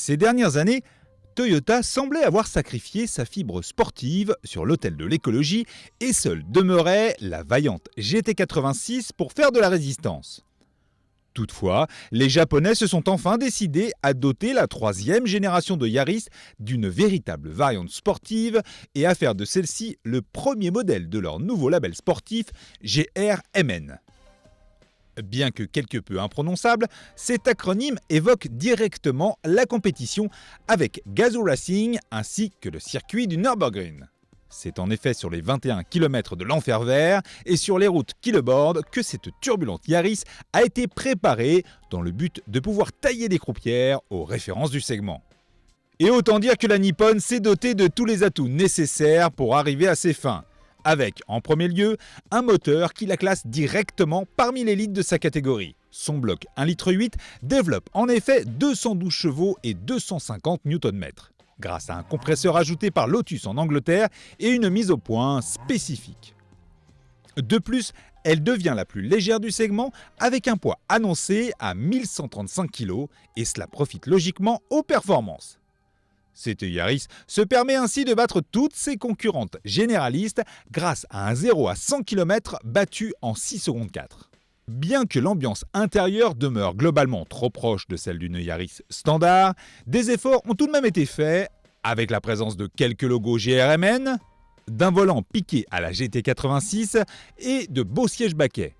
Ces dernières années, Toyota semblait avoir sacrifié sa fibre sportive sur l'autel de l'écologie et seule demeurait la vaillante GT86 pour faire de la résistance. Toutefois, les Japonais se sont enfin décidés à doter la troisième génération de Yaris d'une véritable variante sportive et à faire de celle-ci le premier modèle de leur nouveau label sportif GR-MN. Bien que quelque peu imprononçable, cet acronyme évoque directement la compétition avec Gazoo Racing ainsi que le circuit du Nürburgring. C'est en effet sur les 21 km de l'Enfer Vert et sur les routes qui le bordent que cette turbulente Yaris a été préparée dans le but de pouvoir tailler des croupières aux références du segment. Et autant dire que la Nippon s'est dotée de tous les atouts nécessaires pour arriver à ses fins, avec en premier lieu un moteur qui la classe directement parmi l'élite de sa catégorie. Son bloc 1,8 litre développe en effet 212 chevaux et 250 Nm. Grâce à un compresseur ajouté par Lotus en Angleterre et une mise au point spécifique. De plus, elle devient la plus légère du segment avec un poids annoncé à 1135 kg et cela profite logiquement aux performances. Cette Yaris se permet ainsi de battre toutes ses concurrentes généralistes grâce à un 0 à 100 km battu en 6 secondes 4. Bien que l'ambiance intérieure demeure globalement trop proche de celle d'une Yaris standard, des efforts ont tout de même été faits avec la présence de quelques logos GRMN, d'un volant piqué à la GT86 et de beaux sièges baquets.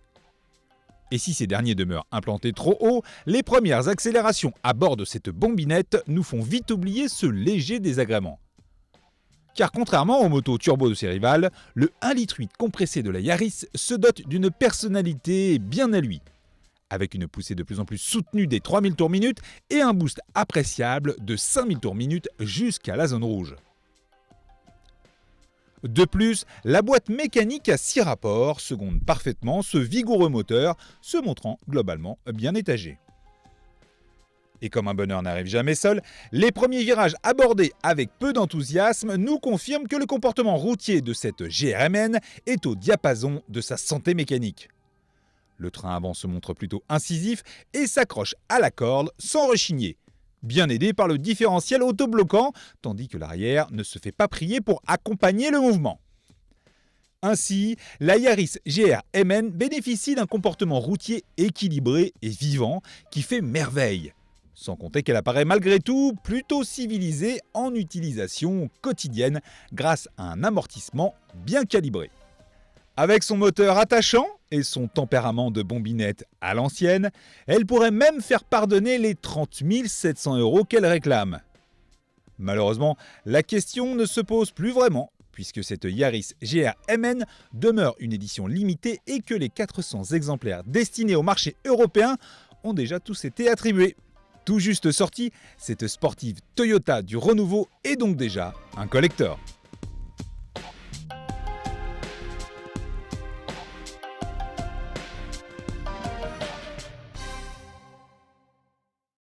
Et si ces derniers demeurent implantés trop haut, les premières accélérations à bord de cette bombinette nous font vite oublier ce léger désagrément. Car contrairement aux motos turbo de ses rivales, le 1,8 litre compressé de la Yaris se dote d'une personnalité bien à lui, avec une poussée de plus en plus soutenue des 3000 tours minute et un boost appréciable de 5000 tours minute jusqu'à la zone rouge. De plus, la boîte mécanique à 6 rapports seconde parfaitement ce vigoureux moteur, se montrant globalement bien étagé. Et comme un bonheur n'arrive jamais seul, les premiers virages abordés avec peu d'enthousiasme nous confirment que le comportement routier de cette GRMN est au diapason de sa santé mécanique. Le train avant se montre plutôt incisif et s'accroche à la corde sans rechigner, bien aidé par le différentiel autobloquant, tandis que l'arrière ne se fait pas prier pour accompagner le mouvement. Ainsi, la Yaris GR-MN bénéficie d'un comportement routier équilibré et vivant qui fait merveille. Sans compter qu'elle apparaît malgré tout plutôt civilisée en utilisation quotidienne grâce à un amortissement bien calibré. Avec son moteur attachant et son tempérament de bombinette à l'ancienne, elle pourrait même faire pardonner les 30 700 € qu'elle réclame. Malheureusement, la question ne se pose plus vraiment, puisque cette Yaris GR-MN demeure une édition limitée et que les 400 exemplaires destinés au marché européen ont déjà tous été attribués. Tout juste sortie, cette sportive Toyota du renouveau est donc déjà un collector.